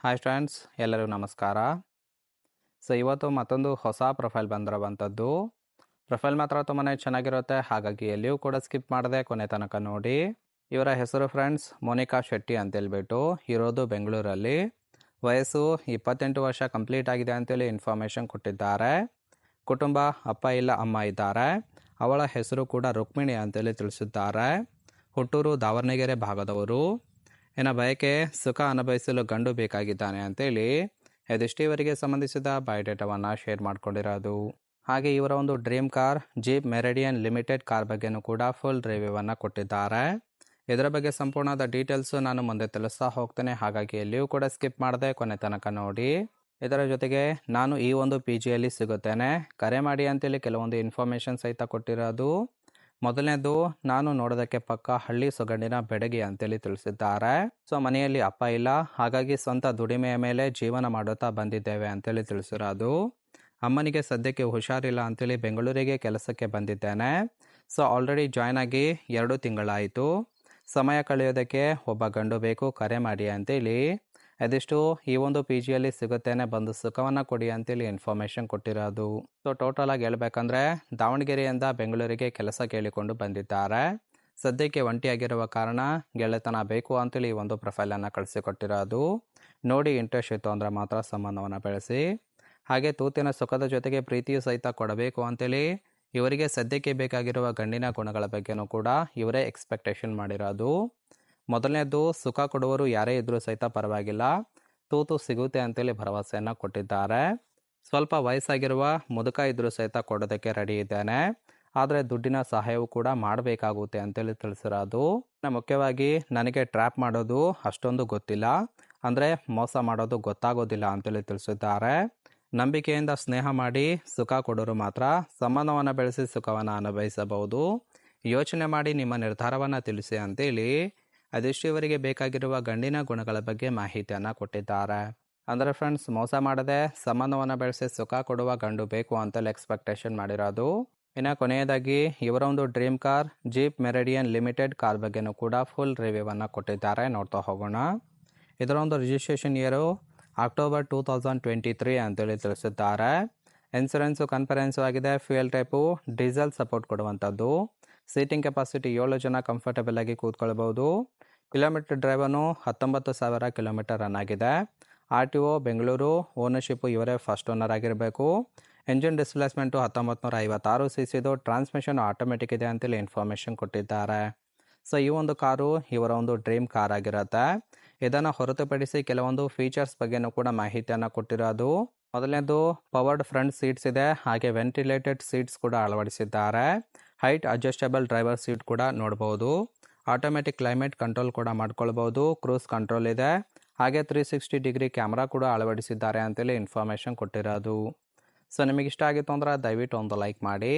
Hi friends, ಎಲ್ಲರಿಗೂ ನಮಸ್ಕಾರ. ಇವತ್ತು ಮತ್ತೊಂದು ಹೊಸ ಪ್ರೊಫೈಲ್ ಬಂದಿರುವಂಥದ್ದು. ಪ್ರೊಫೈಲ್ ಮಾತ್ರ ತುಂಬಾ ಚೆನ್ನಾಗಿರುತ್ತೆ, ಹಾಗಾಗಿ ಎಲ್ಲಿಯೂ ಕೂಡ ಸ್ಕಿಪ್ ಮಾಡದೆ ಕೊನೆ ತನಕ ನೋಡಿ. ಇವರ ಹೆಸರು ಫ್ರೆಂಡ್ಸ್ ಮೋನಿಕಾ ಶೆಟ್ಟಿ ಅಂತೇಳ್ಬಿಟ್ಟು, ಇರೋದು ಬೆಂಗಳೂರಲ್ಲಿ. ವಯಸ್ಸು 28 ವರ್ಷ ಕಂಪ್ಲೀಟ್ ಆಗಿದೆ ಅಂತೇಳಿ ಇನ್ಫಾರ್ಮೇಷನ್ ಕೊಟ್ಟಿದ್ದಾರೆ. ಕುಟುಂಬ ಅಪ್ಪ ಇಲ್ಲ ಅಮ್ಮ ಇದ್ದಾರೆ. ಅವಳ ಹೆಸರು ಕೂಡ ರುಕ್ಮಿಣಿ ಅಂತೇಳಿ ತಿಳಿಸಿದ್ದಾರೆ. ಹುಟ್ಟೂರು ದಾವಣಗೆರೆ ಭಾಗದವರು. ಇನ್ನು ಬಯಕೆ ಸುಖ ಅನುಭವಿಸಲು ಗಂಡು ಬೇಕಾಗಿದ್ದಾನೆ ಅಂತೇಳಿ ಇದಿಷ್ಟು ಇವರಿಗೆ ಸಂಬಂಧಿಸಿದ ಬಯೋಡೇಟಾವನ್ನು ಶೇರ್ ಮಾಡ್ಕೊಂಡಿರೋದು. ಹಾಗೆ ಇವರ ಒಂದು dream car jeep meridian limited car ಬಗ್ಗೆನೂ ಕೂಡ ಫುಲ್ ರಿವ್ಯೂವನ್ನು ಕೊಟ್ಟಿದ್ದಾರೆ. ಇದರ ಬಗ್ಗೆ ಸಂಪೂರ್ಣದ ಡೀಟೇಲ್ಸು ನಾನು ಮುಂದೆ ತಿಳಿಸ್ತಾ ಹೋಗ್ತೇನೆ, ಹಾಗಾಗಿ ಎಲ್ಲಿಯೂ ಕೂಡ ಸ್ಕಿಪ್ ಮಾಡದೆ ಕೊನೆ ತನಕ ನೋಡಿ. ಇದರ ಜೊತೆಗೆ ನಾನು ಈ ಒಂದು PGಯಲ್ಲಿ ಸಿಗುತ್ತೇನೆ, ಕರೆ ಮಾಡಿ ಅಂತೇಳಿ ಕೆಲವೊಂದು ಇನ್ಫಾರ್ಮೇಷನ್ ಸಹಿತ ಕೊಟ್ಟಿರೋದು. ಮೊದಲನೇದು, ನಾನು ನೋಡೋದಕ್ಕೆ ಪಕ್ಕ ಹಳ್ಳಿ ಸೊಗಡಿನ ಬೆಡಗಿ ಅಂತೇಳಿ ತಿಳಿಸಿದ್ದಾರೆ. ಮನೆಯಲ್ಲಿ ಅಪ್ಪ ಇಲ್ಲ, ಹಾಗಾಗಿ ಸ್ವಂತ ದುಡಿಮೆಯ ಮೇಲೆ ಜೀವನ ಮಾಡುತ್ತಾ ಬಂದಿದ್ದೇವೆ ಅಂತೇಳಿ ತಿಳಿಸಿರೋದು. ಅಮ್ಮನಿಗೆ ಸದ್ಯಕ್ಕೆ ಹುಷಾರಿಲ್ಲ ಅಂತೇಳಿ ಬೆಂಗಳೂರಿಗೆ ಕೆಲಸಕ್ಕೆ ಬಂದಿದ್ದೇನೆ. ಆಲ್ರೆಡಿ ಜಾಯ್ನ್ ಆಗಿ 2 ತಿಂಗಳಾಯಿತು. ಸಮಯ ಕಳೆಯೋದಕ್ಕೆ ಒಬ್ಬ ಗಂಡು ಬೇಕು, ಕರೆ ಮಾಡಿ ಅಂತೇಳಿ ಅದಿಷ್ಟು ಈ ಒಂದು PGಯಲ್ಲಿ ಸಿಗುತ್ತೇನೆ, ಬಂದು ಸುಖವನ್ನು ಕೊಡಿ ಅಂತೇಳಿ ಇನ್ಫಾರ್ಮೇಷನ್ ಕೊಟ್ಟಿರೋದು. ಟೋಟಲ್ ಆಗಿ ಹೇಳ್ಬೇಕಂದ್ರೆ ದಾವಣಗೆರೆಯಿಂದ ಬೆಂಗಳೂರಿಗೆ ಕೆಲಸ ಕೇಳಿಕೊಂಡು ಬಂದಿದ್ದಾರೆ. ಸದ್ಯಕ್ಕೆ ಒಂಟಿಯಾಗಿರುವ ಕಾರಣ ಗೆಳೆತನ ಬೇಕು ಅಂತೇಳಿ ಈ ಒಂದು ಪ್ರೊಫೈಲನ್ನು ಕಳಿಸಿಕೊಟ್ಟಿರೋದು. ನೋಡಿ ಇಂಟ್ರೆಸ್ಟ್ ಇತ್ತು ಅಂದರೆ ಮಾತ್ರ ಸಂಬಂಧವನ್ನು ಬೆಳೆಸಿ. ಹಾಗೆ ತೂತಿನ ಸುಖದ ಜೊತೆಗೆ ಪ್ರೀತಿಯು ಸಹಿತ ಕೊಡಬೇಕು ಅಂತೇಳಿ ಇವರಿಗೆ ಸದ್ಯಕ್ಕೆ ಬೇಕಾಗಿರುವ ಗಂಡಿನ ಗುಣಗಳ ಬಗ್ಗೆನೂ ಕೂಡ ಇವರೇ ಎಕ್ಸ್ಪೆಕ್ಟೇಷನ್ ಮಾಡಿರೋದು. ಮೊದಲನೇದು, ಸುಖ ಕೊಡುವರು ಯಾರೇ ಇದ್ರೂ ಸಹಿತ ಪರವಾಗಿಲ್ಲ, ತೂತು ಸಿಗುತ್ತೆ ಅಂತೇಳಿ ಭರವಸೆಯನ್ನು ಕೊಟ್ಟಿದ್ದಾರೆ. ಸ್ವಲ್ಪ ವಯಸ್ಸಾಗಿರುವ ಮುದುಕ ಇದ್ರೂ ಸಹಿತ ಕೊಡೋದಕ್ಕೆ ರೆಡಿ ಇದ್ದೇನೆ, ಆದರೆ ದುಡ್ಡಿನ ಸಹಾಯವೂ ಕೂಡ ಮಾಡಬೇಕಾಗುತ್ತೆ ಅಂತೇಳಿ ತಿಳಿಸಿರೋದು. ಮುಖ್ಯವಾಗಿ ನನಗೆ ಟ್ರ್ಯಾಪ್ ಮಾಡೋದು ಅಷ್ಟೊಂದು ಗೊತ್ತಿಲ್ಲ, ಅಂದರೆ ಮೋಸ ಮಾಡೋದು ಗೊತ್ತಾಗೋದಿಲ್ಲ ಅಂತೇಳಿ ತಿಳಿಸಿದ್ದಾರೆ. ನಂಬಿಕೆಯಿಂದ ಸ್ನೇಹ ಮಾಡಿ ಸುಖ ಕೊಡೋರು ಮಾತ್ರ ಸಂಬಂಧವನ್ನು ಬೆಳೆಸಿ ಸುಖವನ್ನು ಅನುಭವಿಸಬಹುದು. ಯೋಚನೆ ಮಾಡಿ ನಿಮ್ಮ ನಿರ್ಧಾರವನ್ನು ತಿಳಿಸಿ ಅಂತೇಳಿ ಅದಿಷ್ಟು ಇವರಿಗೆ ಬೇಕಾಗಿರುವ ಗಂಡಿನ ಗುಣಗಳ ಬಗ್ಗೆ ಮಾಹಿತಿಯನ್ನು ಕೊಟ್ಟಿದ್ದಾರೆ. ಅಂದರೆ ಫ್ರೆಂಡ್ಸ್, ಮೋಸ ಮಾಡದೆ ಸಂಬಂಧವನ್ನು ಬೆಳೆಸಿ ಸುಖ ಕೊಡುವ ಗಂಡು ಬೇಕು ಅಂತೇಳಿ ಎಕ್ಸ್ಪೆಕ್ಟೇಷನ್ ಮಾಡಿರೋದು. ಇನ್ನು ಕೊನೆಯದಾಗಿ ಇವರ ಒಂದು dream car jeep meridian limited car ಬಗ್ಗೆನೂ ಕೂಡ ಫುಲ್ ರಿವ್ಯೂವನ್ನು ಕೊಟ್ಟಿದ್ದಾರೆ, ನೋಡ್ತಾ ಹೋಗೋಣ. ಇದರ ಒಂದು ರಿಜಿಸ್ಟ್ರೇಷನ್ ಇಯರು ಅಕ್ಟೋಬರ್ 2023 ಅಂತೇಳಿ ತಿಳಿಸಿದ್ದಾರೆ. ಇನ್ಸೂರೆನ್ಸು ಕನ್ಫರೆನ್ಸು ಆಗಿದೆ. ಫ್ಯೂಯಲ್ ಟೈಪು ಡೀಸೆಲ್ ಸಪೋರ್ಟ್ ಕೊಡುವಂಥದ್ದು. ಸೀಟಿಂಗ್ ಕೆಪಾಸಿಟಿ 7 ಜನ ಕಂಫರ್ಟಬಲ್ ಆಗಿ ಕೂತ್ಕೊಳ್ಬೋದು. ಕಿಲೋಮೀಟರ್ ಡ್ರೈವನು 19,000 ಕಿಲೋಮೀಟರ್ ರನ್ ಆಗಿದೆ. RTO ಬೆಂಗಳೂರು. ಓನರ್ಶಿಪ್ಪು ಇವರೇ ಫಸ್ಟ್ ಓನರ್ ಆಗಿರಬೇಕು. Engine displacement 1956 cc. Transmission automatic ಇದೆ ಅಂತೇಳಿ ಇನ್ಫಾರ್ಮೇಷನ್ ಕೊಟ್ಟಿದ್ದಾರೆ. ಈ ಒಂದು ಕಾರು ಇವರ ಒಂದು ಡ್ರೀಮ್ ಕಾರ್ ಆಗಿರುತ್ತೆ. ಇದನ್ನು ಹೊರತುಪಡಿಸಿ ಕೆಲವೊಂದು ಫೀಚರ್ಸ್ ಬಗ್ಗೆನೂ ಕೂಡ ಮಾಹಿತಿಯನ್ನು ಕೊಟ್ಟಿರೋದು. ಮೊದಲನೇದು, ಪವರ್ಡ್ ಫ್ರಂಟ್ ಸೀಟ್ಸ್ ಇದೆ, ಹಾಗೆ ವೆಂಟಿಲೇಟೆಡ್ ಸೀಟ್ಸ್ ಕೂಡ ಅಳವಡಿಸಿದ್ದಾರೆ. ಹೈಟ್ ಅಡ್ಜಸ್ಟಬಲ್ ಡ್ರೈವರ್ ಸೀಟ್ ಕೂಡ ನೋಡ್ಬೋದು. ಆಟೋಮೆಟಿಕ್ ಕ್ಲೈಮೇಟ್ ಕಂಟ್ರೋಲ್ ಕೂಡ ಮಾಡ್ಕೊಳ್ಬೋದು. ಕ್ರೂಸ್ ಕಂಟ್ರೋಲ್ ಇದೆ, ಹಾಗೆ 360 ಡಿಗ್ರಿ ಕ್ಯಾಮ್ರಾ ಕೂಡ ಅಳವಡಿಸಿದ್ದಾರೆ ಅಂತೇಳಿ ಇನ್ಫಾರ್ಮೇಷನ್ ಕೊಟ್ಟಿರೋದು. ನಿಮಗೆ ಇಷ್ಟ ಆಗಿತ್ತು ಅಂದ್ರೆ ದಯವಿಟ್ಟು ಒಂದು ಲೈಕ್ ಮಾಡಿ.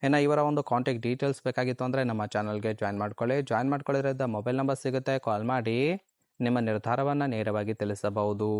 ಇನ್ನು ಇವರ ಒಂದು ಕಾಂಟ್ಯಾಕ್ಟ್ ಡೀಟೇಲ್ಸ್ ಬೇಕಾಗಿತ್ತು ಅಂದರೆ ನಮ್ಮ ಚಾನಲ್ಗೆ ಜಾಯ್ನ್ ಮಾಡ್ಕೊಳ್ಳಿರೋದ ಮೊಬೈಲ್ ನಂಬರ್ ಸಿಗುತ್ತೆ, ಕಾಲ್ ಮಾಡಿ ನಿಮ್ಮ ನಿರ್ಧಾರವನ್ನು ನೇರವಾಗಿ ತಿಳಿಸಬಹುದು.